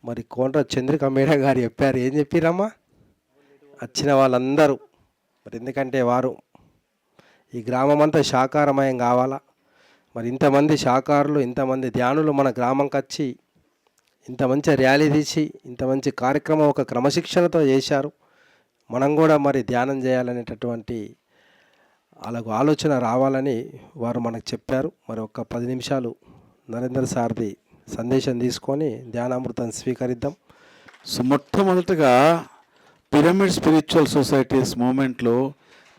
మరి కోండ్ర చంద్రిక మేడం గారు చెప్పారు. ఏం చెప్పిరమ్మా? వచ్చిన వాళ్ళందరూ మరి ఎందుకంటే వారు ఈ గ్రామం అంతా శాకాహారమయం కావాలా. మరి ఇంతమంది శాకాహారులు, ఇంతమంది ధ్యానులు మన గ్రామంకి వచ్చి ఇంత మంచి ర్యాలీ తీసి ఇంత మంచి కార్యక్రమం ఒక క్రమశిక్షణతో చేశారు. మనం కూడా మరి ధ్యానం చేయాలనేటటువంటి వాళ్ళకు ఆలోచన రావాలని వారు మనకు చెప్పారు. మరి ఒక 10 నిమిషాలు నరేంద్ర సార్ది సందేశం తీసుకొని ధ్యానామృతం స్వీకరిద్దాం. సో మొట్టమొదటగా పిరమిడ్ స్పిరిచువల్ సొసైటీస్ మూమెంట్లో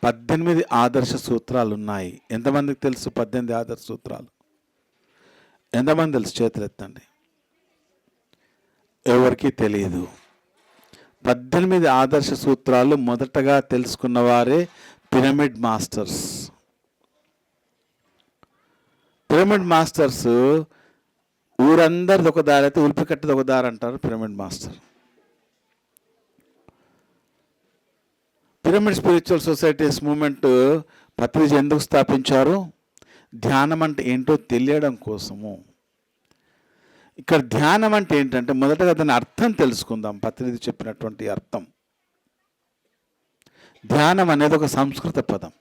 18 ఆదర్శ సూత్రాలు ఉన్నాయి. ఎంతమందికి తెలుసు 18 ఆదర్శ సూత్రాలు? ఎంతమంది తెలుసు? చేతులు ఎత్తండి. ఎవరికి తెలియదు. 18 ఆదర్శ సూత్రాలు మొదటగా తెలుసుకున్న వారే పిరమిడ్ మాస్టర్స్. పిరమిడ్ మాస్టర్స్ ఊరందరిది ఒక దారి అయితే ఉలిపి కట్టేది ఒక దారి అంటారు pyramid master. Pyramid spiritual societies moment Patriji ఎందుకు స్థాపించారు? ధ్యానం అంటే ఏంటో తెలియడం కోసము. ఇక్కడ ధ్యానం అంటే ఏంటంటే మొదటగా దాని అర్థం తెలుసుకుందాం. పత్రిజీ చెప్పినటువంటి అర్థం. ధ్యానం అనేది ఒక సంస్కృత పదం.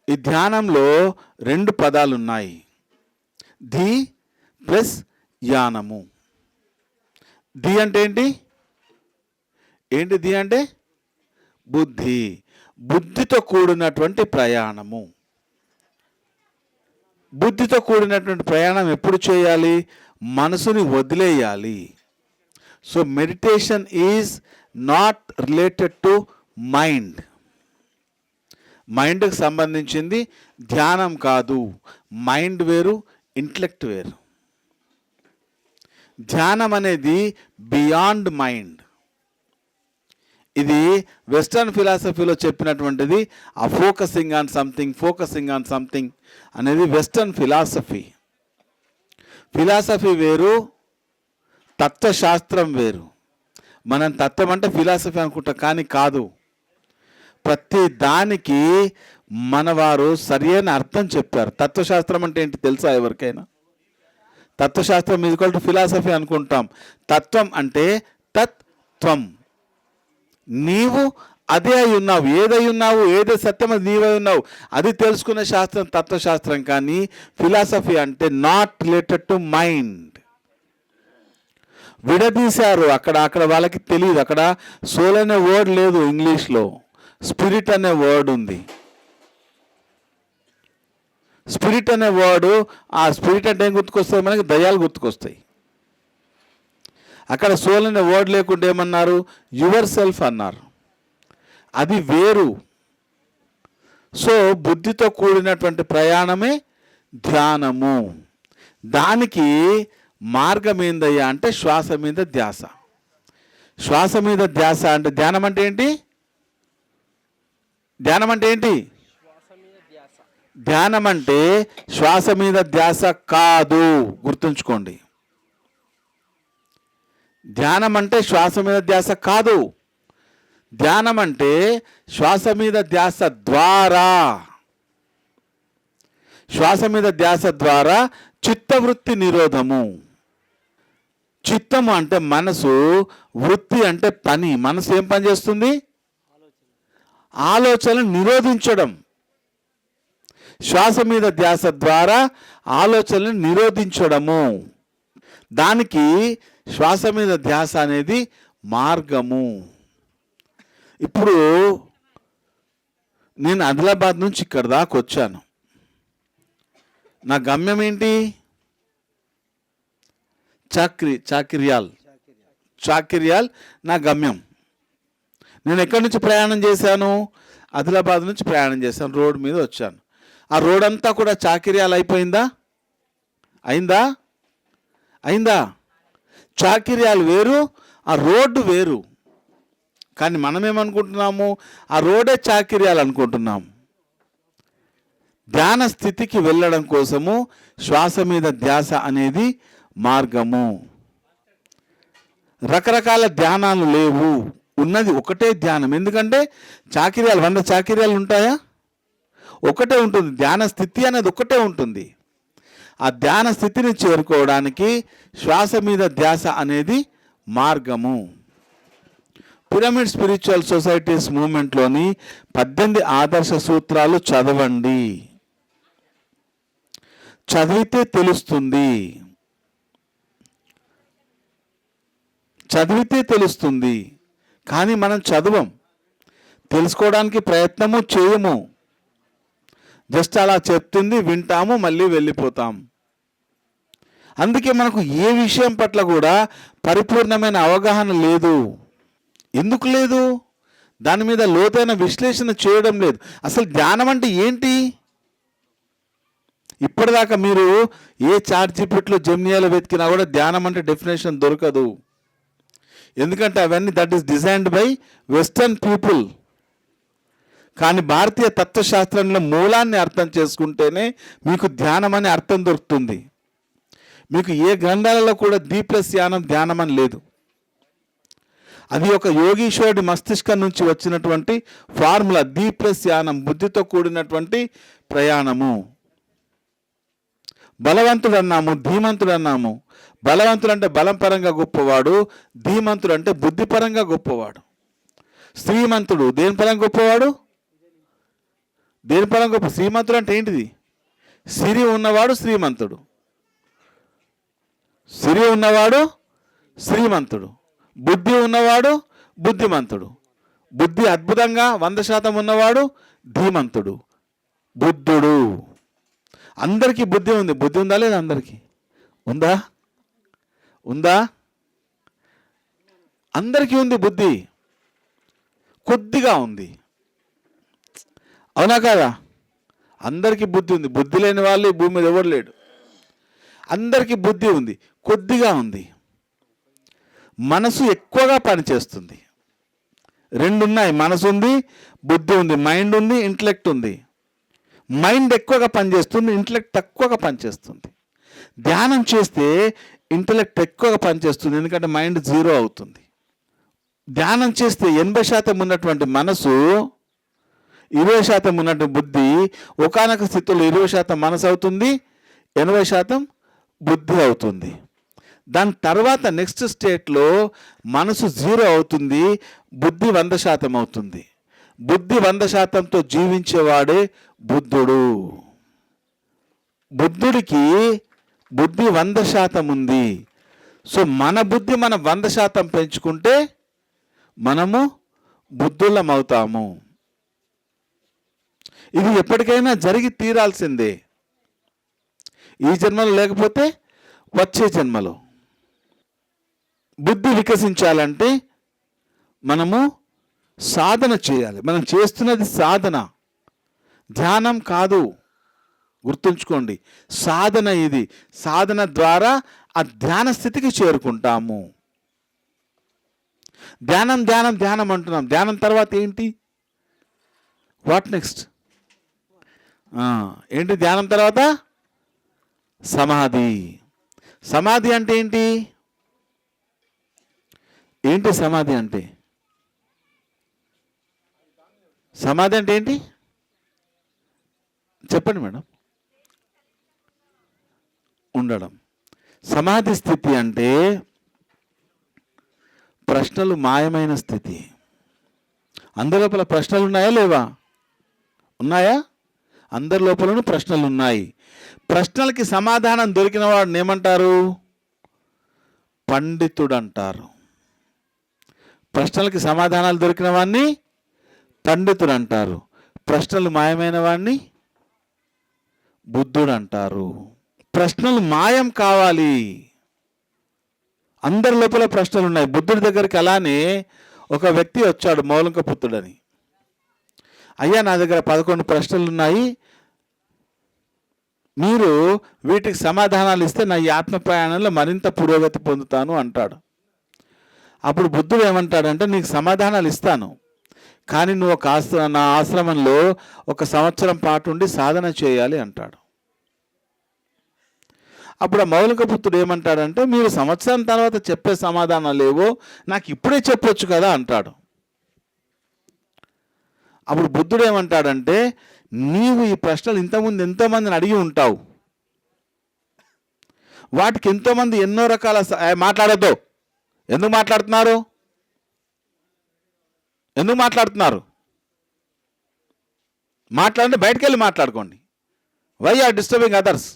ఈ ధ్యానంలో 2 పదాలు ఉన్నాయి, ధి ప్లస్ యానము. ధి అంటే ఏంటి? ఏంటి ధి అంటే? బుద్ధి. బుద్ధితో కూడినటువంటి ప్రయాణము. బుద్ధితో కూడినటువంటి ప్రయాణం ఎప్పుడు చేయాలి? మనసుని వదిలేయాలి. So meditation is not related to mind. మైండ్కి సంబంధించింది ధ్యానం కాదు. మైండ్ వేరు, ఇంటలెక్ట్ వేరు. ధ్యానం అనేది బియాండ్ మైండ్. ఇది వెస్టర్న్ ఫిలాసఫీలో చెప్పినటువంటిది. ఆ ఫోకసింగ్ ఆన్ సంథింగ్ అనేది వెస్టర్న్ ఫిలాసఫీ. ఫిలాసఫీ వేరు, తత్వశాస్త్రం వేరు. మనం తత్వం అంటే ఫిలాసఫీ అనుకుంటాం, కానీ కాదు. ప్రతి దానికి మనవారు సరైన అర్థం చెప్పారు. తత్వశాస్త్రం అంటే ఏంటి తెలుసా ఎవరికైనా? తత్వశాస్త్రం ఈక్వల్ టు ఫిలాసఫీ అనుకుంటాం. తత్వం అంటే తత్వం. నీవు అదే అయి ఉన్నావు. ఏదై ఉన్నావు, ఏదే సత్యం అది నీవై ఉన్నావు. అది తెలుసుకునే శాస్త్రం తత్వశాస్త్రం. కానీ ఫిలాసఫీ అంటే నాట్ రిలేటెడ్ టు మైండ్. విడదీశారు. అక్కడ వాళ్ళకి తెలియదు. అక్కడ సోల్ అనే వర్డ్ లేదు ఇంగ్లీష్లో. స్పిరిట్ అనే వర్డ్ ఉంది. స్పిరిట్ అనే వర్డు, ఆ స్పిరిట్ అంటే ఏం గుర్తుకొస్తాయి మనకి? దయ్యాలు గుర్తుకొస్తాయి. అక్కడ సోల్ అనే వర్డ్ లేకుండా ఏమన్నారు? యువర్ సెల్ఫ్ అన్నారు. అది వేరు. సో బుద్ధితో కూడినటువంటి ప్రయాణమే ధ్యానము. దానికి మార్గం ఏందయ్యా అంటే శ్వాస మీద ధ్యాస. శ్వాస మీద ధ్యాస అంటే ధ్యానం అంటే ఏంటి? ధ్యానం అంటే ఏంటి? ధ్యానం అంటే శ్వాస మీద ధ్యాస కాదు. గుర్తుంచుకోండి. ధ్యానం అంటే శ్వాస మీద ధ్యాస కాదు. ధ్యానం అంటే శ్వాస మీద ధ్యాస ద్వారా, శ్వాస మీద ధ్యాస ద్వారా చిత్తవృత్తి నిరోధము. చిత్తము అంటే మనసు, వృత్తి అంటే పని. మనసు ఏం పని చేస్తుంది? ఆలోచనలు నిరోధించడం. శ్వాస మీద ధ్యాస ద్వారా ఆలోచనలు నిరోధించడము. దానికి శ్వాస మీద ధ్యాస అనేది మార్గము. ఇప్పుడు నేను ఆదిలాబాద్ నుంచి ఇక్కడ దాకా వచ్చాను. నా గమ్యం ఏంటి? చాకిర్యాల్ నా గమ్యం. నేను ఎక్కడి నుంచి ప్రయాణం చేశాను? ఆదిలాబాద్ నుంచి ప్రయాణం చేశాను. రోడ్ మీద వచ్చాను. ఆ రోడ్ అంతా కూడా చాకిర్యాల్ అయిపోయిందా? అయిందా? చాకిర్యాలు వేరు, ఆ రోడ్డు వేరు. కానీ మనం ఏమనుకుంటున్నాము? ఆ రోడే చాకిర్యాలు అనుకుంటున్నాము. ధ్యాన స్థితికి వెళ్ళడం కోసము శ్వాస మీద ధ్యాస అనేది మార్గము. రకరకాల ధ్యానాలు లేవు. ఉన్నది ఒకటే ధ్యానం. ఎందుకంటే చాకిర్యాలు 100 చాకిర్యాలు ఉంటాయా? ఒకటే ఉంటుంది. ధ్యాన స్థితి అనేది ఒకటే ఉంటుంది. ఆ ధ్యాన స్థితిని చేరుకోవడానికి శ్వాస మీద ధ్యాస అనేది మార్గము. పిరమిడ్ స్పిరిచువల్ సొసైటీస్ మూవ్మెంట్లోని 18 ఆదర్శ సూత్రాలు చదవండి. చదివితే తెలుస్తుంది, చదివితే తెలుస్తుంది. కానీ మనం చదవం, తెలుసుకోవడానికి ప్రయత్నము చేయము. జస్ట్ అలా చెప్తుంది, వింటాము, మళ్ళీ వెళ్ళిపోతాం. అందుకే మనకు ఏ విషయం పట్ల కూడా పరిపూర్ణమైన అవగాహన లేదు. ఎందుకు లేదు? దాని మీద లోతైన విశ్లేషణ చేయడం లేదు. అసలు ధ్యానం అంటే ఏంటి? ఇప్పటిదాకా మీరు ఏ చాట్‌జీపీటీలో, జెమినీలో వెతికినా కూడా ధ్యానం అంటే డెఫినేషన్ దొరకదు. ఎందుకంటే అవన్నీ that is designed by western people. కానీ భారతీయ తత్వశాస్త్రంలో మూలాన్ని అర్థం చేసుకుంటేనే మీకు ధ్యానం అనే అర్థం దొరుకుతుంది. మీకు ఏ గ్రంథాలలో కూడా ధ్యానం అని లేదు. అది ఒక యోగీశ్వరుడి మస్తిష్కం నుంచి వచ్చినటువంటి ఫార్ములా. ధ్యానం బుద్ధితో కూడినటువంటి ప్రయాణము. బలవంతుడు అన్నాము, ధీమంతుడు అన్నాము. బలవంతుడు అంటే బలం పరంగా గొప్పవాడు, ధీమంతుడు అంటే బుద్ధిపరంగా గొప్పవాడు. శ్రీమంతుడు దేని పరంగా గొప్పవాడు? దేని పరంగా గొప్ప? శ్రీమంతుడు అంటే ఏంటిది? సిరి ఉన్నవాడు శ్రీమంతుడు. సిరి ఉన్నవాడు శ్రీమంతుడు. బుద్ధి ఉన్నవాడు బుద్ధిమంతుడు. బుద్ధి అద్భుతంగా 100% ఉన్నవాడు ధీమంతుడు, బుద్ధుడు. అందరికీ బుద్ధి ఉంది. బుద్ధి ఉందా లేదా? అందరికీ ఉందా? ఉందా? అందరికీ ఉంది బుద్ధి. కొద్దిగా ఉంది, అవునా కాదా? అందరికీ బుద్ధి ఉంది. బుద్ధి లేని వాళ్ళు ఈ భూమి మీద ఎవరు లేడు. అందరికీ బుద్ధి ఉంది, కొద్దిగా ఉంది. మనసు ఎక్కువగా పనిచేస్తుంది. రెండు ఉన్నాయి, మనసు ఉంది, బుద్ధి ఉంది. మైండ్ ఉంది, ఇంటలెక్ట్ ఉంది. మైండ్ ఎక్కువగా పనిచేస్తుంది, ఇంటలెక్ట్ తక్కువగా పనిచేస్తుంది. ధ్యానం చేస్తే ఇంటలెక్ట్ ఎక్కువగా పనిచేస్తుంది, ఎందుకంటే మైండ్ 0 అవుతుంది. ధ్యానం చేస్తే 80% ఉన్నటువంటి మనసు, 20% ఉన్నటువంటి బుద్ధి ఒకానొక స్థితిలో 20% మనసు అవుతుంది, 80% బుద్ధి అవుతుంది. దాని తర్వాత నెక్స్ట్ స్టేట్లో మనసు 0 అవుతుంది, బుద్ధి 100% అవుతుంది. బుద్ధి 100%తో జీవించేవాడే బుద్ధుడు. బుద్ధుడికి బుద్ధి 100% ఉంది. సో మన బుద్ధి మనం 100% పెంచుకుంటే మనము బుద్ధులం అవుతాము. ఇది ఎప్పటికైనా జరిగి తీరాల్సిందే. ఈ జన్మలో లేకపోతే వచ్చే జన్మలో. బుద్ధి వికసించాలంటే మనము సాధన చేయాలి. మనం చేస్తున్నది సాధన, ధ్యానం కాదు. గుర్తుంచుకోండి, సాధన ఇది. సాధన ద్వారా ఆ ధ్యాన స్థితికి చేరుకుంటాము. ధ్యానం ధ్యానం ధ్యానం అంటున్నాం. ధ్యానం తర్వాత ఏంటి? What next? ఏంటి ధ్యానం తర్వాత? సమాధి. సమాధి అంటే ఏంటి? ఏంటి సమాధి అంటే? సమాధి అంటే ఏంటి చెప్పండి మేడం. ఉండడం. సమాధి స్థితి అంటే ప్రశ్నలు మాయమైన స్థితి. అందరి లోపల ప్రశ్నలు ఉన్నాయా లేవా? ఉన్నాయా? అందరి లోపలను ప్రశ్నలు ఉన్నాయి. ప్రశ్నలకి సమాధానం దొరికిన వాడిని ఏమంటారు? పండితుడు అంటారు. ప్రశ్నలకి సమాధానాలు దొరికిన వాడిని పండితుడు అంటారు. ప్రశ్నలు మాయమైన వాడిని బుద్ధుడు అంటారు. ప్రశ్నలు మాయం కావాలి. అందరి లోపల ప్రశ్నలు ఉన్నాయి. బుద్ధుడి దగ్గరికి అలానే ఒక వ్యక్తి వచ్చాడు, మౌలిక పుత్రుడని. అయ్యా, నా దగ్గర 11 ప్రశ్నలు ఉన్నాయి, మీరు వీటికి సమాధానాలు ఇస్తే నా ఈ ఆత్మ ప్రయాణంలో మరింత పురోగతి పొందుతాను అంటాడు. అప్పుడు బుద్ధుడు ఏమంటాడంటే, నీకు సమాధానాలు ఇస్తాను, కానీ నువ్వు నా ఆశ్రమంలో 1 సంవత్సరం పాటు ఉండి సాధన చేయాలి అంటాడు. అప్పుడు ఆ మౌలిక పుత్రుడు ఏమంటాడంటే, మీరు సంవత్సరం తర్వాత చెప్పే సమాధానాలు ఏవో నాకు ఇప్పుడే చెప్పొచ్చు కదా అంటాడు. అప్పుడు బుద్ధుడు ఏమంటాడంటే, నీవు ఈ ప్రశ్నలు ఇంతకుముందు ఎంతోమందిని అడిగి ఉంటావు, వాటికి ఎంతోమంది ఎన్నో రకాల మాట్లాడద్దు. ఎందుకు మాట్లాడుతున్నారు? ఎందుకు మాట్లాడుతున్నారు? మాట్లాడండి, బయటకు వెళ్ళి మాట్లాడుకోండి. Why are disturbing others?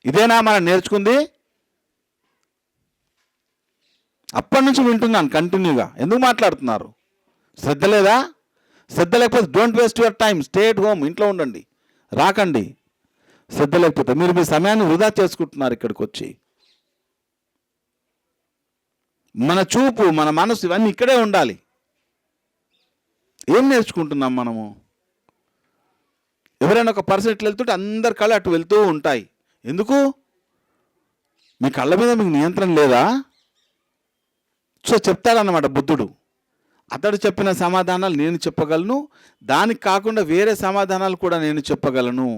ఇదేనా మనం నేర్చుకుంది? అప్పటి నుంచి వింటున్నాను కంటిన్యూగా. ఎందుకు మాట్లాడుతున్నారు? శ్రద్ధ లేదా? శ్రద్ధ లేకపోతే don't waste your time, stay at home, ఇంట్లో ఉండండి, రాకండి. శ్రద్ధ లేకపోతే మీరు మీ సమయాన్ని వృధా చేసుకుంటున్నారు ఇక్కడికి వచ్చి. మన చూపు, మన మనసు ఇవన్నీ ఇక్కడే ఉండాలి. ఏం నేర్చుకుంటున్నాం మనము? ఎవరైనా ఒక పర్సన్ ఇట్లా వెళ్తుంటే అందరి కళ్ళు అటు వెళ్తూ ఉంటాయి. ఎందుకు? మీ కళ్ళ మీద మీకు నియంత్రణ లేదా? సో చెప్తాడన్నమాట బుద్ధుడు. అతడు చెప్పిన సమాధానాలు నేను చెప్పగలను, దానికి కాకుండా వేరే సమాధానాలు కూడా నేను చెప్పగలను,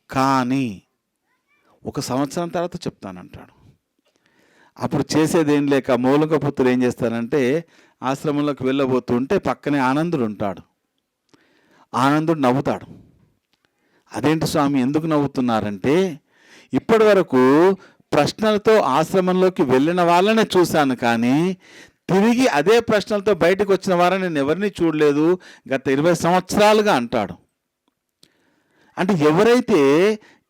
కానీ 1 సంవత్సరం తర్వాత చెప్తానంటాడు. అప్పుడు చేసేదేం లేక మూలక పుత్రుడు ఏం చేస్తానంటే ఆశ్రమంలోకి వెళ్ళబోతుంటే పక్కనే ఆనందుడు ఉంటాడు. ఆనందుడు నవ్వుతాడు. అదేంటి స్వామి ఎందుకు నవ్వుతున్నారంటే, ఇప్పటి వరకు ప్రశ్నలతో ఆశ్రమంలోకి వెళ్ళిన వాళ్ళనే చూశాను, కానీ తిరిగి అదే ప్రశ్నలతో బయటకు వచ్చిన వారిని నేను ఎవరిని చూడలేదు గత 20 సంవత్సరాలుగా అంటాడు. అంటే ఎవరైతే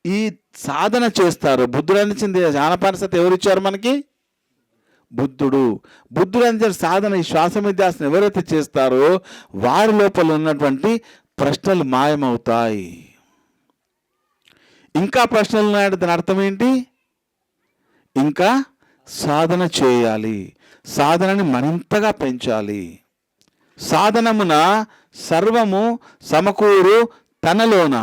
ఈ సాధన చేస్తారో, బుద్ధుడు అందించింది జ్ఞానపారసత ఎవరిచ్చారు మనకి? బుద్ధుడు. బుద్ధుడు అందించిన సాధన, ఈ శ్వాసమిధ్యాసన ఎవరైతే చేస్తారో వారి లోపల ఉన్నటువంటి ప్రశ్నలు మాయమవుతాయి. ఇంకా ప్రశ్నలు ఉన్నాయంటే దాని అర్థం ఏంటి? ఇంకా సాధన చేయాలి, సాధనని మరింతగా పెంచాలి. సాధనమున సర్వము సమకూరు తనలోన.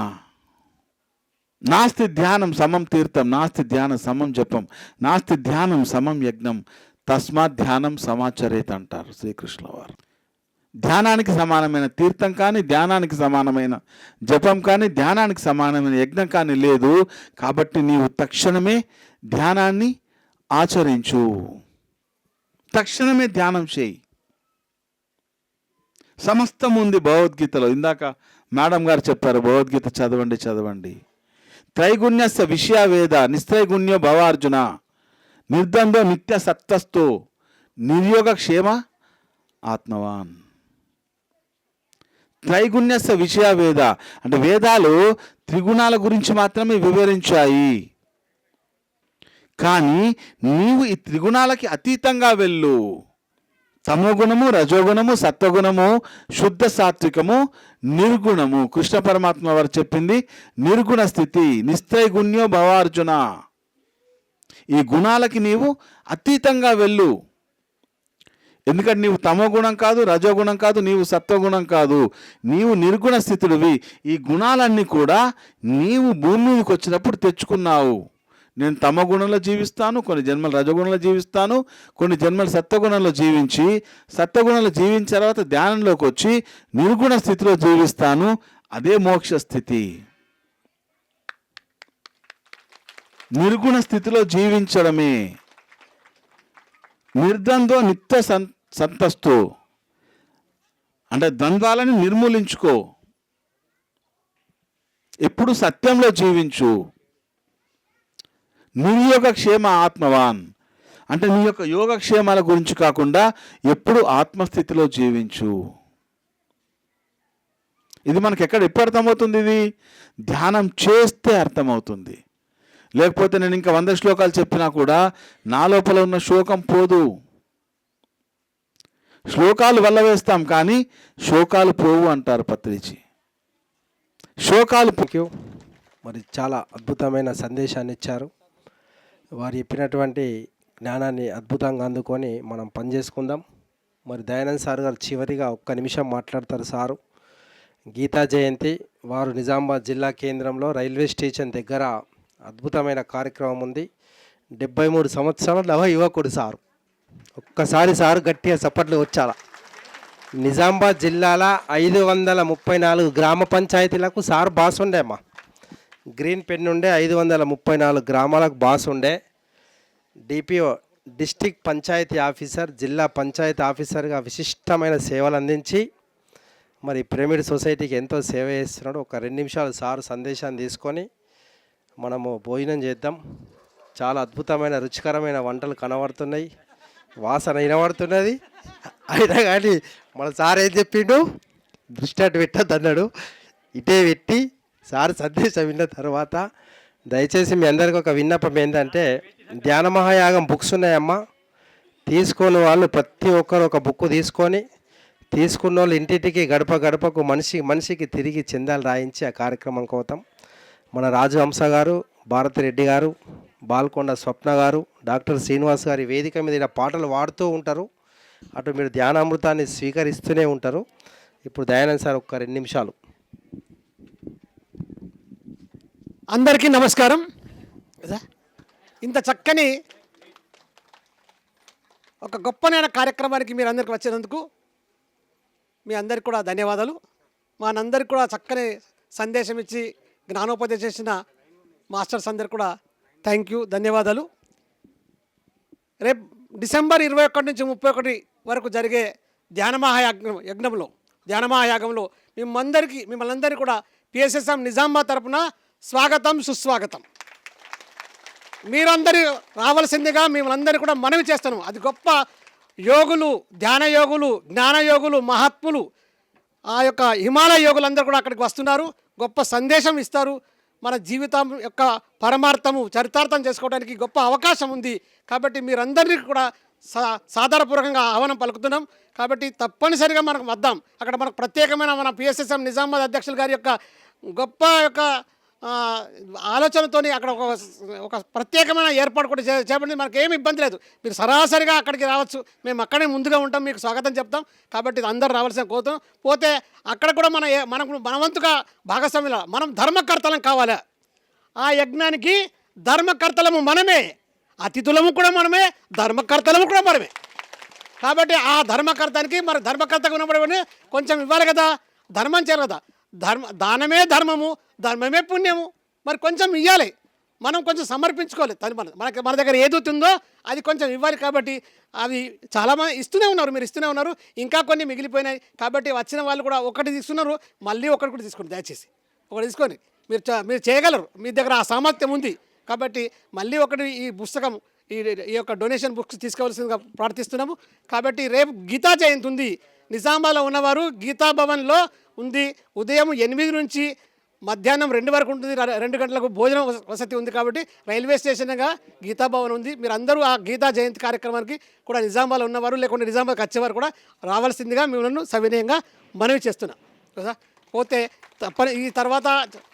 నాస్తి ధ్యానం సమం తీర్థం, నాస్తి ధ్యానం సమం జపం, నాస్తి ధ్యానం సమం యజ్ఞం, తస్మాత్ ధ్యానం సమాచరేత్ అంటారు శ్రీకృష్ణ వారు. ధ్యానానికి సమానమైన తీర్థం కానీ, ధ్యానానికి సమానమైన జపం కానీ, ధ్యానానికి సమానమైన యజ్ఞం కానీ లేదు. కాబట్టి నీవు తక్షణమే ధ్యానాన్ని ఆచరించు, తక్షణమే ధ్యానం చేయి. సమస్తం ఉంది భగవద్గీతలో. ఇందాక మేడం గారు చెప్పారు, భగవద్గీత చదవండి చదవండి. త్రైగుణ్యస్య విషయ వేద నిస్త్రైగుణ్యో భవార్జున, నిర్ద్వంద్వ నిత్య సత్వస్థో నిర్యోగ క్షేమ ఆత్మవాన్. త్రైగుణ్యస్య విషయ వేద అంటే వేదాలు త్రిగుణాల గురించి మాత్రమే వివరించాయి, కానీ నీవు ఈ త్రిగుణాలకి అతీతంగా వెళ్ళు. తమోగుణము, రజోగుణము, సత్వగుణము, శుద్ధ సాత్వికము, నిర్గుణము. కృష్ణ పరమాత్మ వారు చెప్పింది నిర్గుణ స్థితి, నిస్త్రైగుణ్యో భవార్జున. ఈ గుణాలకి నీవు అతీతంగా వెళ్ళు. ఎందుకంటే నీవు తమోగుణం కాదు, రజోగుణం కాదు, నీవు సత్వగుణం కాదు, నీవు నిర్గుణ స్థితుడివి. ఈ గుణాలన్నీ కూడా నీవు భూమి మీదకి వచ్చినప్పుడు తెచ్చుకున్నావు. నేను తమగుణంలో జీవిస్తాను, కొన్ని జన్మలు రజగుణంలో జీవిస్తాను, కొన్ని జన్మలు సత్వగుణంలో జీవించి, సత్వగుణంలో జీవించిన తర్వాత ధ్యానంలోకి వచ్చి నిర్గుణ స్థితిలో జీవిస్తాను. అదే మోక్ష స్థితి. నిర్గుణ స్థితిలో జీవించడమే. నిర్ద్వంద్వ నిత్య సంతస్తు అంటే ద్వంద్వాలని నిర్మూలించుకో, ఎప్పుడు సత్యంలో జీవించు. నిర్యోగ క్షేమ ఆత్మవాన్ అంటే నీ యొక్క యోగక్షేమాల గురించి కాకుండా ఎప్పుడు ఆత్మస్థితిలో జీవించు. ఇది మనకి ఎప్పుడు అర్థమవుతుంది? ఇది ధ్యానం చేస్తే అర్థమవుతుంది. లేకపోతే నేను ఇంకా 100 శ్లోకాలు చెప్పినా కూడా నా లోపల ఉన్న శోకం పోదు. శ్లోకాలు వల్ల వేస్తాం కానీ శోకాలు పోవు అంటారు పత్రిజీ. శోకాలు మరి చాలా అద్భుతమైన సందేశాన్ని ఇచ్చారు. వారు చెప్పినటువంటి జ్ఞానాన్ని అద్భుతంగా అందుకొని మనం పనిచేసుకుందాం. మరి దయానంద్ సార్ గారు చివరిగా 1 నిమిషం మాట్లాడతారు. సారు గీతా జయంతి వారు నిజామాబాద్ జిల్లా కేంద్రంలో రైల్వే స్టేషన్ దగ్గర అద్భుతమైన కార్యక్రమం ఉంది. 73 సంవత్సరాల నవ యువకుడు సారు. ఒక్కసారి సారు గట్టిగా చప్పట్లు వచ్చాలా. నిజామాబాద్ జిల్లాల 534 గ్రామ పంచాయతీలకు సార్ బాస్ ఉండే అమ్మా. గ్రీన్ పెన్ ఉండే 534 గ్రామాలకు బాస్ ఉండే. డిపిఓ డిస్టిక్ పంచాయతీ ఆఫీసర్, జిల్లా పంచాయతీ ఆఫీసర్గా విశిష్టమైన సేవలు అందించి మరి పిరమిడ్ సొసైటీకి ఎంతో సేవ చేస్తున్నాడు. ఒక 2 నిమిషాలు సారు సందేశాన్ని తీసుకొని మనము భోజనం చేద్దాం. చాలా అద్భుతమైన రుచికరమైన వంటలు కనబడుతున్నాయి, వాసన వినబడుతున్నది. అయినా కానీ మన సార్ ఏం చెప్పిండు, దృష్టి అటు పెట్టద్దు అన్నాడు. ఇటే పెట్టి సార్ సందేశం విన్న తర్వాత దయచేసి మీ అందరికీ ఒక విన్నపం ఏంటంటే, ధ్యాన మహాయాగం బుక్స్ ఉన్నాయమ్మా, తీసుకొని వాళ్ళు ప్రతి ఒక్కరు ఒక బుక్ తీసుకున్న వాళ్ళు ఇంటింటికి గడప గడపకు మనిషికి తిరిగి చందాలు రాయించి ఆ కార్యక్రమం కోతాం. మన రాజహంస గారు, భారతిరెడ్డి గారు, బాల్కొండ స్వప్న గారు, డాక్టర్ శ్రీనివాస్ గారి వేదిక మీద ఇలా పాటలు పాడుతూ ఉంటారు. అటు మీరు ధ్యానామృతాన్ని స్వీకరిస్తూనే ఉంటారు. ఇప్పుడు దయానంద్ సార్ ఒక్క 2 నిమిషాలు. అందరికీ నమస్కారం. ఇంత చక్కని ఒక గొప్పనైన కార్యక్రమానికి మీరు అందరికి వచ్చినందుకు మీ అందరికి కూడా ధన్యవాదాలు. మనందరికి కూడా చక్కని సందేశం ఇచ్చి జ్ఞానోపదేశం చేసిన మాస్టర్స్ అందరికి కూడా థ్యాంక్ యూ, ధన్యవాదాలు. రేపు డిసెంబర్ 21 నుంచి 31 వరకు జరిగే ధ్యాన మహాయాగంలో మిమ్మల్ని అందరికీ కూడా పిఎస్ఎస్ఎం నిజామాబాద్ తరపున స్వాగతం, సుస్వాగతం. మీరందరూ రావాల్సిందిగా మిమ్మల్ని అందరికీ కూడా మనవి చేస్తాను. అది గొప్ప యోగులు, ధ్యాన యోగులు, జ్ఞాన యోగులు, మహాత్ములు, ఆ యొక్క హిమాలయ యోగులందరూ కూడా అక్కడికి వస్తున్నారు. గొప్ప సందేశం ఇస్తారు. మన జీవితం యొక్క పరమార్థము చరితార్థం చేసుకోవడానికి గొప్ప అవకాశం ఉంది. కాబట్టి మీరందరినీ కూడా సాదరపూర్వకంగా ఆహ్వానం పలుకుతున్నాం. కాబట్టి తప్పనిసరిగా మనకు వద్దాం. అక్కడ మనకు ప్రత్యేకమైన మన పిఎస్ఎస్ఎం నిజామాబాద్ అధ్యక్షులు గారి యొక్క గొప్ప యొక్క ఆలోచనతో అక్కడ ఒక ప్రత్యేకమైన ఏర్పాటు కూడా చేపట్టి మనకు ఏమి ఇబ్బంది లేదు. మీరు సరాసరిగా అక్కడికి రావచ్చు, మేము అక్కడే ముందుగా ఉంటాం, మీకు స్వాగతం చెప్తాం. కాబట్టి అందరూ రావాల్సిన కోరుతాం. పోతే అక్కడ కూడా మన వంతుగా భాగస్వామ్యం, మనం ధర్మకర్తలం కావాలి. ఆ యజ్ఞానికి ధర్మకర్తలము మనమే, అతిథులము కూడా మనమే, ధర్మకర్తలము కూడా మనమే. కాబట్టి ఆ ధర్మకర్తానికి మరి ధర్మకర్తకు ఉన్నప్పుడు కొంచెం ఇవ్వాలి కదా, ధర్మం చేయాలి కదా. దానమే ధర్మము, ధర్మమే పుణ్యము. మరి కొంచెం ఇవ్వాలి, మనం కొంచెం సమర్పించుకోవాలి. మన దగ్గర ఏది ఉందో అది కొంచెం ఇవ్వాలి. కాబట్టి అవి చాలామంది ఇస్తూనే ఉన్నారు, మీరు ఇస్తూనే ఉన్నారు. ఇంకా కొన్ని మిగిలిపోయినాయి. కాబట్టి వచ్చిన వాళ్ళు కూడా ఒకటి తీసుకున్నారు, మళ్ళీ ఒకటి కూడా తీసుకోండి. దయచేసి ఒకటి తీసుకొని మీరు చేయగలరు, మీ దగ్గర ఆ సామర్థ్యం ఉంది. కాబట్టి మళ్ళీ ఒకటి ఈ పుస్తకం ఈ యొక్క డొనేషన్ బుక్స్ తీసుకోవాల్సిందిగా ప్రార్థిస్తున్నాము. కాబట్టి రేపు గీతా జయంతి ఉంది. నిజామాబాద్లో ఉన్నవారు గీతా భవన్లో ఉంది. ఉదయం 8 నుంచి మధ్యాహ్నం 2 వరకు ఉంటుంది. 2 గంటలకు భోజనం వసతి ఉంది. కాబట్టి రైల్వే స్టేషన్గా గీతా భవన్ ఉంది. మీరు అందరూ ఆ గీతా జయంతి కార్యక్రమానికి కూడా నిజామాబాద్లో ఉన్నవారు లేకుంటే నిజామాబాద్కి వచ్చేవారు కూడా రావాల్సిందిగా మిమ్మల్ని సవినయంగా మనవి చేస్తున్నాం కదా. పోతే ఈ తర్వాత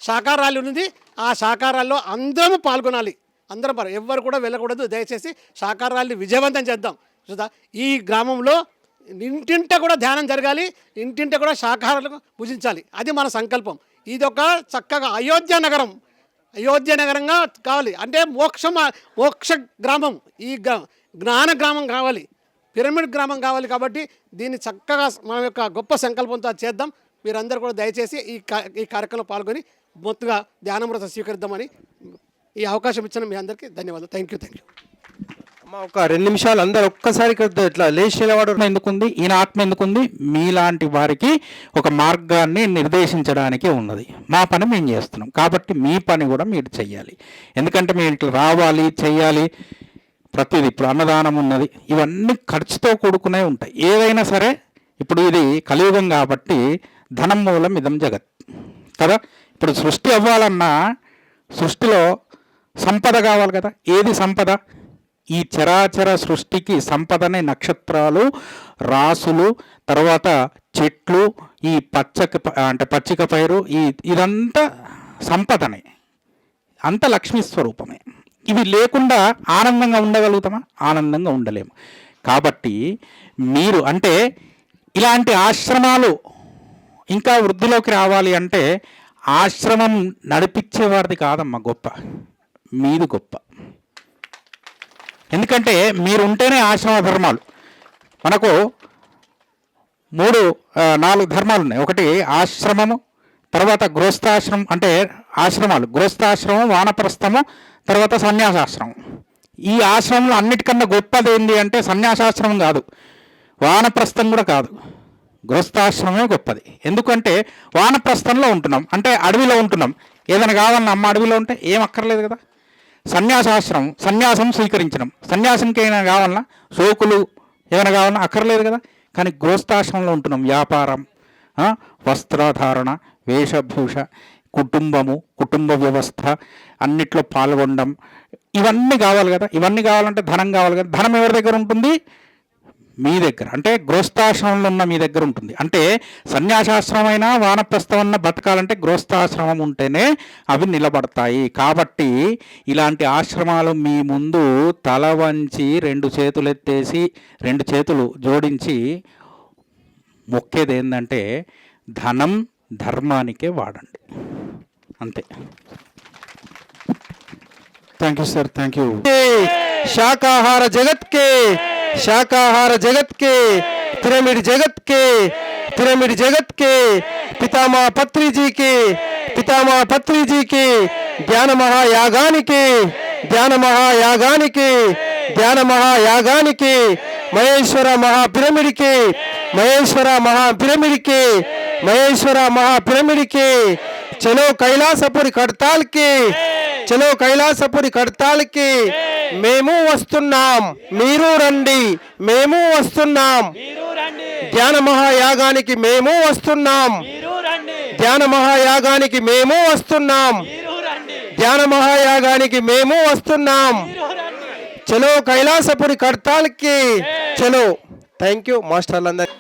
శాఖా ర్యాలీ ఉంది. ఆ శాఖా ర్యాలీలో అందరూ పాల్గొనాలి. అందరం ఎవ్వరు కూడా వెళ్ళకూడదు. దయచేసి శాఖా ర్యాలీ విజయవంతం చేద్దాం. ఈ గ్రామంలో ఇంటింట కూడా ధ్యానం జరగాలి, ఇంటింట కూడా శాకాహారాలకు భుజించాలి. అది మన సంకల్పం. ఇది ఒక చక్కగా అయోధ్య నగరంగా కావాలి. అంటే మోక్ష గ్రామం, ఈ జ్ఞాన గ్రామం కావాలి, పిరమిడ్ గ్రామం కావాలి. కాబట్టి దీన్ని చక్కగా మన యొక్క గొప్ప సంకల్పంతో చేద్దాం. మీరందరూ కూడా దయచేసి ఈ కార్యక్రమంలో పాల్గొని మొత్తంగా ధ్యానామృతం స్వీకరిద్దామని ఈ అవకాశం ఇచ్చిన మీ అందరికీ ధన్యవాదాలు. Thank you. అమ్మ ఒక 2 నిమిషాలు అందరు ఒక్కసారి ఇట్లా లేచి నిలబడడం ఎందుకుంది, ఈయన ఆత్మ ఎందుకుంది, మీలాంటి వారికి ఒక మార్గాన్ని నిర్దేశించడానికి ఉన్నది. మా పని మేము చేస్తున్నాం. కాబట్టి మీ పని కూడా మీరు చెయ్యాలి. ఎందుకంటే మీరు ఇట్లా రావాలి, చెయ్యాలి. ప్రతిదీ ఇప్పుడు అన్నదానం ఉన్నది, ఇవన్నీ ఖర్చుతో కూడుకునే ఉంటాయి. ఏదైనా సరే ఇప్పుడు ఇది కలియుగం కాబట్టి ధనం మూలం ఇదం జగత్ కదా. ఇప్పుడు సృష్టి అవ్వాలన్నా సృష్టిలో సంపద కావాలి కదా. ఏది సంపద? ఈ చరాచర సృష్టికి సంపదనే నక్షత్రాలు, రాసులు, తర్వాత చెట్లు, ఈ పచ్చిక పైరు, ఇదంతా సంపదనే, అంత లక్ష్మీ స్వరూపమే. ఇవి లేకుండా ఆనందంగా ఉండగలుగుతామా? ఆనందంగా ఉండలేము. కాబట్టి మీరు అంటే ఇలాంటి ఆశ్రమాలు ఇంకా వృద్ధిలోకి రావాలి అంటే ఆశ్రమం నడిపించేవాడిది కాదమ్మా గొప్ప, మీది గొప్ప. ఎందుకంటే మీరు ఉంటేనే ఆశ్రమ ధర్మాలు. మనకు 4 ధర్మాలు ఉన్నాయి. ఒకటి ఆశ్రమము, తర్వాత గృహస్థాశ్రమం, అంటే ఆశ్రమాలు గృహస్థాశ్రమం, వానప్రస్థము, తర్వాత సన్యాసాశ్రమం. ఈ ఆశ్రమంలో అన్నిటికన్నా గొప్పది ఏంటి అంటే సన్యాసాశ్రమం కాదు, వానప్రస్థం కూడా కాదు, గృహస్థాశ్రమమే గొప్పది. ఎందుకంటే వానప్రస్థంలో ఉంటున్నాం, అంటే అడవిలో ఉంటున్నాం. ఏదైనా కావాలన్నా అమ్మ అడవిలో ఉంటే ఏం అక్కర్లేదు కదా. సన్యాసం స్వీకరించడం, సన్యాసంకి ఏమైనా కావాలన్నా సోకులు ఏమైనా కావాలన్నా అక్కర్లేదు కదా. కానీ గృహస్థాశ్రమంలో ఉంటున్నాం, వ్యాపారం, వస్త్రధారణ, వేషభూష, కుటుంబము, కుటుంబ వ్యవస్థ అన్నిట్లో పాల్గొనడం, ఇవన్నీ కావాలి కదా. ఇవన్నీ కావాలంటే ధనం కావాలి కదా. ధనం ఎవరి దగ్గర ఉంటుంది? మీ దగ్గర. అంటే గృహస్థాశ్రమంలో ఉన్న మీ దగ్గర ఉంటుంది. అంటే సన్యాసాశ్రమైనా వానప్రస్థమన్నా బతకాలంటే గృహస్థాశ్రమం ఉంటేనే అవి నిలబడతాయి. కాబట్టి ఇలాంటి ఆశ్రమాలు మీ ముందు తల వంచి 2 చేతులు ఎత్తేసి 2 చేతులు జోడించి మొక్కేది ఏంటంటే ధనం ధర్మానికే వాడండి, అంతే. Thank you sir, thank you. शाकाहार जगत के, शाकाहार जगत के, पिरामिड जगत के, पिरामिड जगत के पितामह पत्री जी के, पितामह पत्री जी के ध्यान महायागानिके, ध्यान महायागानिके, ध्यान महायागानिके महेश्वर महापिरामिड के, महेश्वर महापिरामिड के, महेश्वर महापिरामिड के चलो कैलासपुरी कड़ताल के, चलो कैलासपुरी कड़ताल के మేము వస్తున్నాం, మీరు రండి, మేము వస్తున్నాం. ధ్యాన మహాయాగానికి మేము వస్తున్నాం, ధ్యాన మహాయాగానికి మేము వస్తున్నాం, ధ్యాన మహాయాగానికి మేము వస్తున్నాం. చలో కైలాసపురి కడతాల్కి చలో. థ్యాంక్ యూ మాస్టర్లందరూ.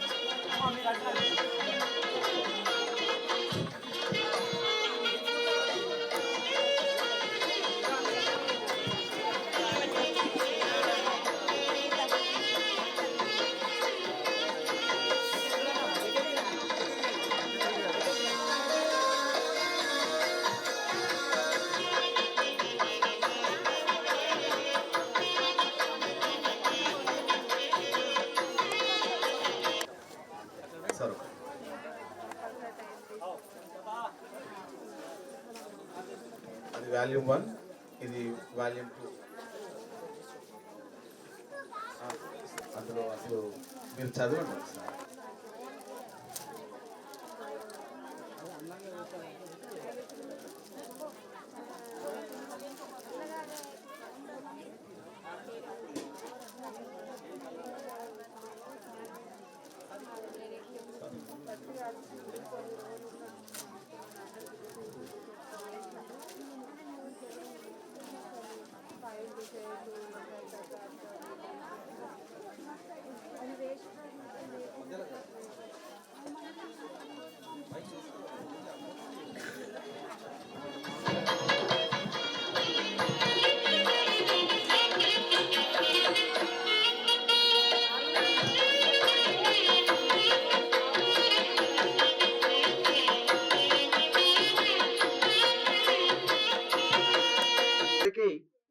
అది వాల్యూమ్ 1, ఇది వాల్యూమ్ 2. అందులో అసలు మీరు చదవండి ఒకసారి.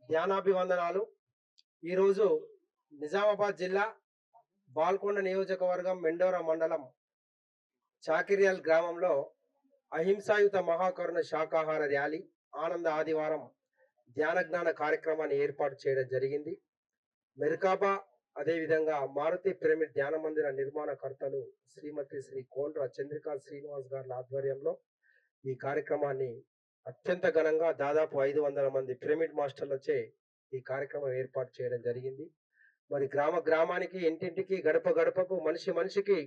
ధ్యానాభివందనాలు. ఈరోజు నిజామాబాద్ జిల్లా బాల్కొండ నియోజకవర్గం మెండోర మండలం చాకిర్యాల్ గ్రామంలో అహింసాయుత మహాకరుణ శాకాహార ర్యాలీ ఆనంద ఆదివారం ధ్యాన జ్ఞాన కార్యక్రమాన్ని ఏర్పాటు చేయడం జరిగింది. మెర్కాబా అదేవిధంగా మారుతి పిరమిడ్ ధ్యాన మందిర నిర్మాణకర్తలు శ్రీమతి శ్రీ కోండ్ర చంద్రికా శ్రీనివాస్ గారి ఆధ్వర్యంలో ఈ కార్యక్రమాన్ని అత్యంత ఘనంగా దాదాపు 500 మంది పిరమిడ్ మాస్టర్లచే ఈ కార్యక్రమం ఏర్పాటు చేయడం జరిగింది. మరి గ్రామానికి ఇంటింటికి గడప గడపకు మనిషికి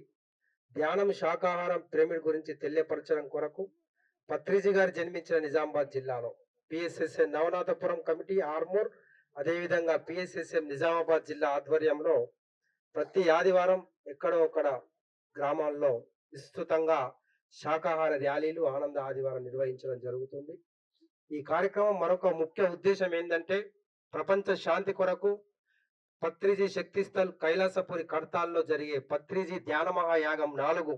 ధ్యానం శాకాహారం పిరమిడ్ గురించి తెలియపరచడం కొరకు పత్రిజీ గారు జన్మించిన నిజామాబాద్ జిల్లాలో పిఎస్ఎస్ఎం నవనాథపురం కమిటీ ఆర్మూర్ అదేవిధంగా పిఎస్ఎస్ఎం నిజామాబాద్ జిల్లా ఆధ్వర్యంలో ప్రతి ఆదివారం ఎక్కడో ఒక్కడ గ్రామాల్లో విస్తృతంగా శాకాహార ర్యాలీలు ఆనంద ఆదివారం నిర్వహించడం జరుగుతుంది. ఈ కార్యక్రమం మరొక ముఖ్య ఉద్దేశం ఏంటంటే ప్రపంచ శాంతి కొరకు పత్రిజీ శక్తిస్థల్ కైలాసపురి కడతాల్లో జరిగే పత్రిజీ ధ్యాన మహాయాగం 4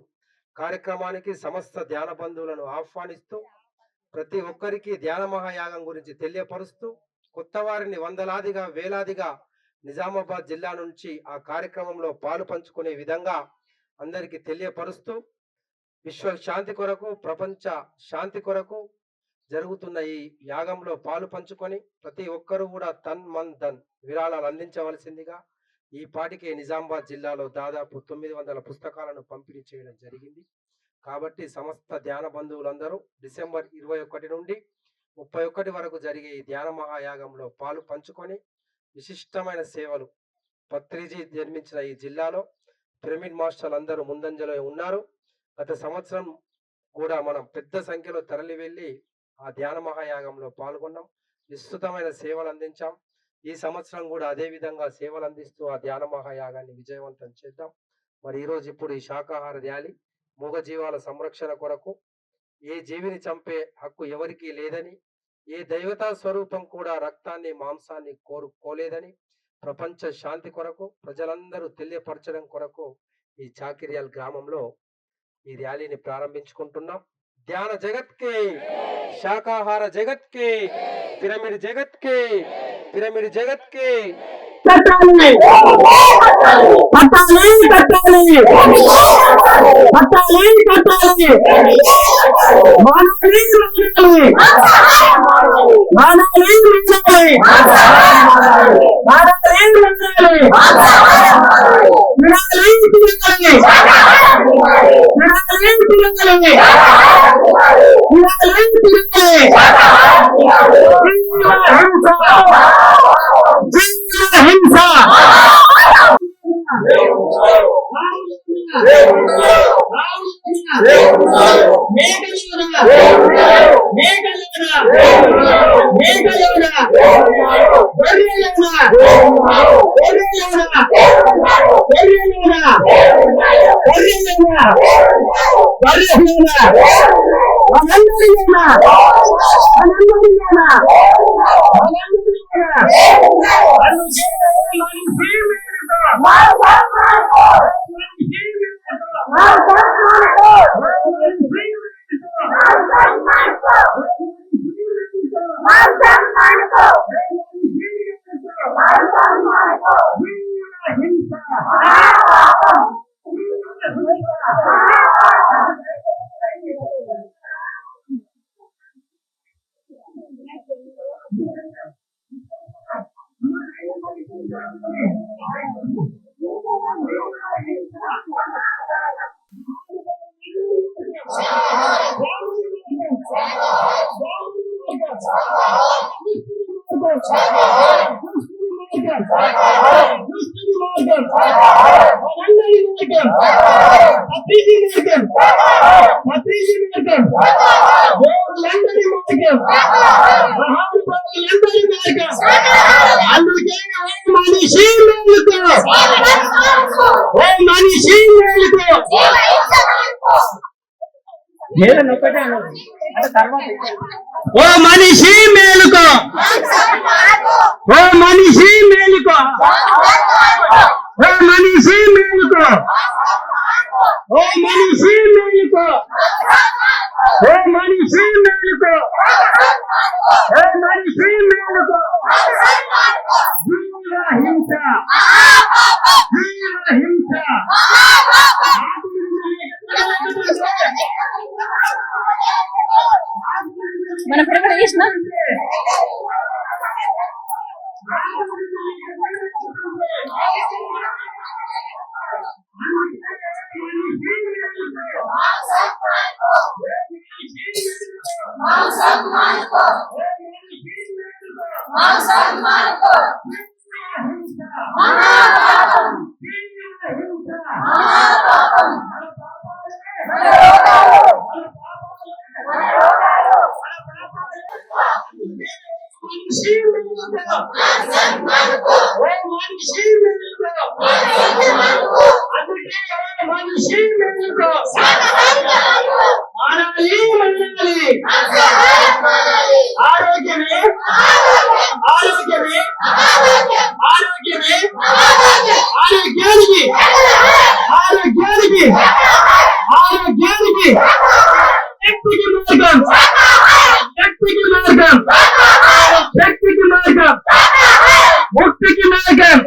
కార్యక్రమానికి సమస్త ధ్యాన బంధువులను ఆహ్వానిస్తూ ప్రతి ఒక్కరికి ధ్యాన మహాయాగం గురించి తెలియపరుస్తూ కొత్త వారిని వందలాదిగా వేలాదిగా నిజామాబాద్ జిల్లా నుంచి ఆ కార్యక్రమంలో పాలు పంచుకునే విధంగా అందరికీ తెలియపరుస్తూ విశ్వ శాంతి కొరకు ప్రపంచ శాంతి కొరకు జరుగుతున్న ఈ యాగంలో పాలు పంచుకొని ప్రతి ఒక్కరూ కూడా తన్ మన్ ధన్ విరాళాలు అందించవలసిందిగా ఈ పాటికే నిజామాబాద్ జిల్లాలో దాదాపు 900 పుస్తకాలను పంపిణీ చేయడం జరిగింది. కాబట్టి సమస్త ధ్యాన బంధువులందరూ డిసెంబర్ 21 నుండి 31 వరకు జరిగే ఈ ధ్యాన మహాయాగంలో పాలు పంచుకొని విశిష్టమైన సేవలు పత్రిజీ జన్మించిన ఈ జిల్లాలో పిరమిడ్ మాస్టర్లు అందరూ ముందంజలో ఉన్నారు. గత సంవత్సరం కూడా మనం పెద్ద సంఖ్యలో తరలి వెళ్ళి ఆ ధ్యాన మహాయాగంలో పాల్గొన్నాం, విస్తృతమైన సేవలు అందించాం. ఈ సంవత్సరం కూడా అదే విధంగా సేవలు అందిస్తూ ఆ ధ్యాన మహాయాగాన్ని విజయవంతం చేద్దాం. మరి ఈరోజు ఇప్పుడు ఈ శాకాహార ర్యాలీ మూగజీవాల సంరక్షణ కొరకు, ఏ జీవిని చంపే హక్కు ఎవరికీ లేదని, ఏ దైవతా స్వరూపం కూడా రక్తాన్ని మాంసాన్ని కోరుకోలేదని, ప్రపంచ శాంతి కొరకు ప్రజలందరూ తెలియపరచడం కొరకు ఈ చాకిర్యాల్ గ్రామంలో ఈ ర్యాలీని ప్రారంభించుకుంటున్నాం. ధ్యాన జగత్ కి, శాకాహార జగత్ కి, పిరమిడ్ జగత్ కి, పిరమిడ్ జగత్ కి కట్టాలి కట్టాలి కట్టాలి కట్టాలి కట్టాలి మానవి మానవి మానవి మానవి మానవి హింస ఓ మనిషి మేలుకో, ఓ మనిషి మేలుకో, ఓ మనిషి మేలుకో, ఓ మనిషి మేలుకో, ఓ మనిషి మేలుకో, ఓ మనిషి మేలుకో. జీవ హింస, జీవ హింస. మనం ఇక్కడ చేసిన ఆరోగ్యమే ఆరోగ్యమే ఆరోగ్యమే ఆరోగ్యానికి ఆరోగ్యానికి ఆరోగ్యానికి శక్తికి మార్గం శక్తికి మార్గం శక్తికి మార్గం ముక్తికి మార్గం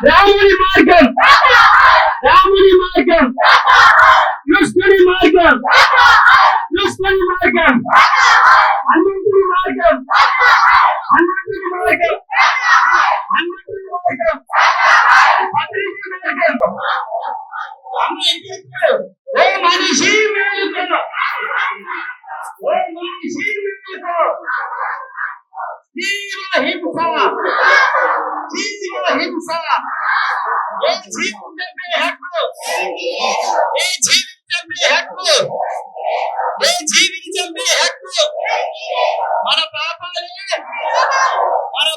రాముని మార్గం రాముని మార్గం కృష్ణుని మార్గం కృష్ణుని మార్గం అన్నింటిని మార్గం అన్నింటిని మార్గం అన్నింటిని మార్గం అన్నింటిని మార్గం. ఓ మనిషి మన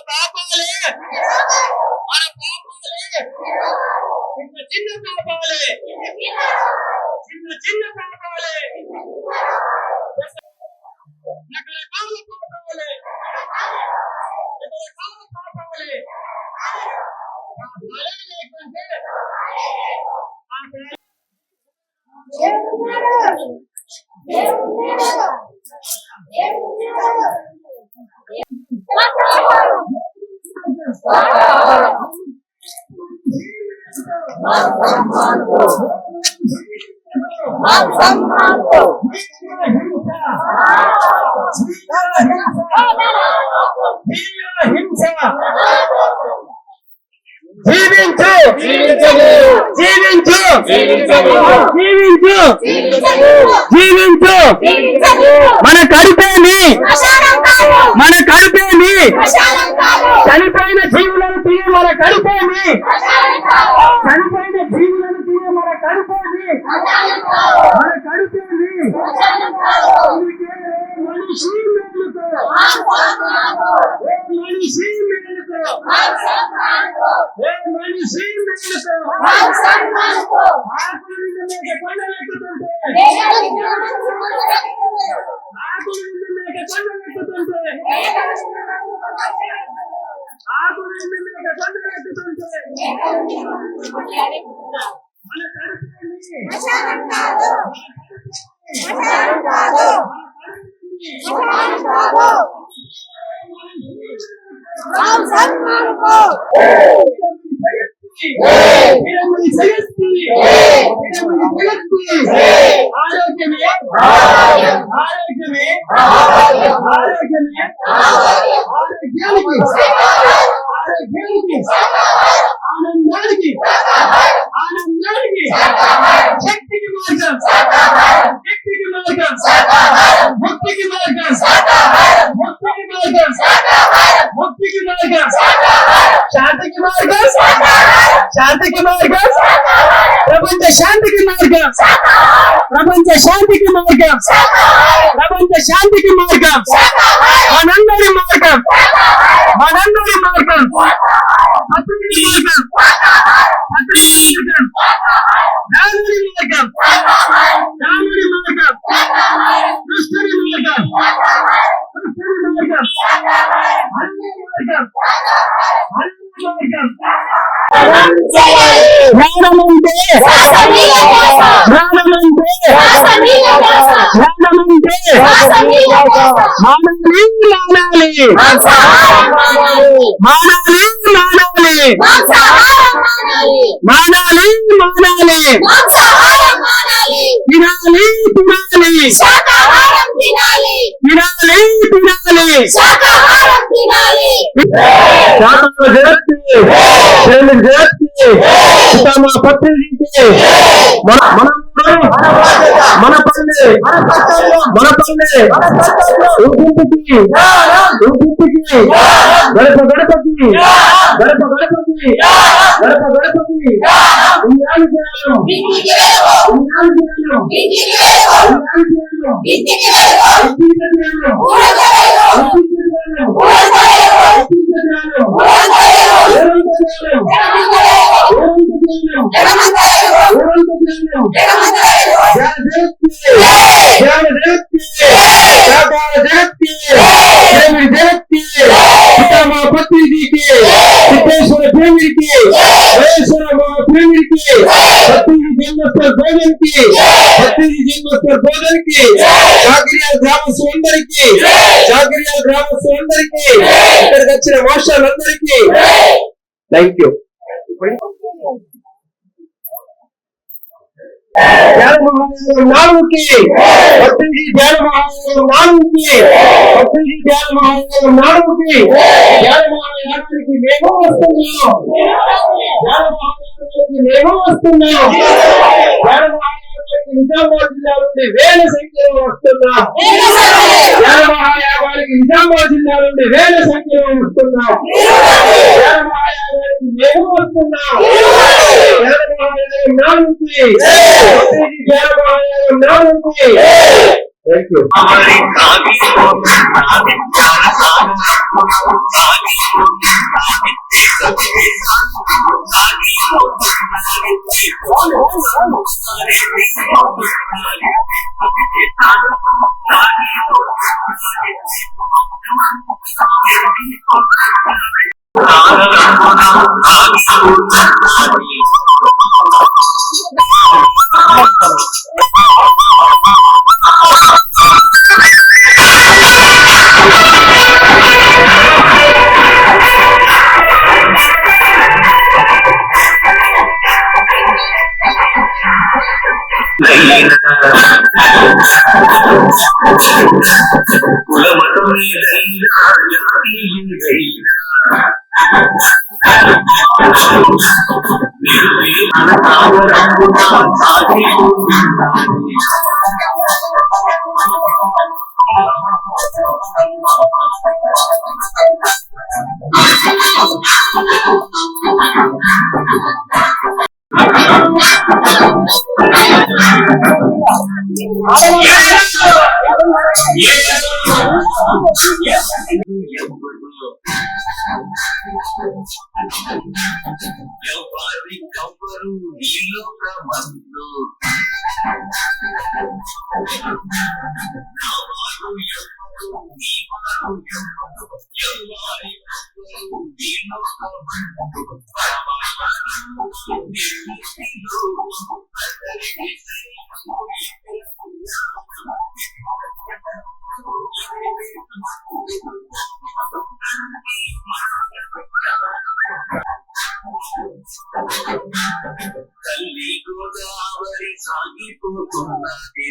పాపాలే చిన్న పాపాలే చిన్న పాపాలే రకరకాల పాపాలే లేకుంటే జీవించు జీవించు జీవించు జీవించు మన కడుపేమి చనిపోయిన జీవులను తినే మన కడుపేమి చనిపోయిన జీవులను తినే మన కడుపేమి మనిషి మేలుకో మనిషి మేలుకో మనిషి మేలుకో శాంతికి మార్గం ప్రపంచ శాంతికి మార్గం ప్రపంచ శాంతికి మార్గం ప్రపంచ శాంతికి మార్గం మనందరి మార్గం మనందరి మార్గం పత్రిక మార్గం రాముడి మార్గం రాముడి మార్గం కృష్ణుడి మార్గం కృష్ణుడి మార్గం అన్ని మార్గం జ్ఞానమంటే మానాలి తినాలి మన పల్లె ఇంటికి గడప గడపకి గ్రామస్తులందరికీ ఇక్కడికి వచ్చిన మాస్టర్లందరికీ థ్యాంక్ యూ. మేము వస్తున్నాం మహాయాగానికి నిజామాబాద్ జిల్లా నుండి వేల సంఖ్యలో వస్తున్నాం. జ్ఞాన మహాయాగానికి నిజామాబాద్ జిల్లా నుండి వేల సంఖ్యలో వస్తున్నాం. జ్ఞాన మహాయాగానికి మేము వస్తున్నాం. జ్ఞాన మహాయాగం నా నుంచి, జ్ఞాన మహాయాగం నా నుంచి. Thank you. తల్లి గోదావరి సాగిపోతున్నది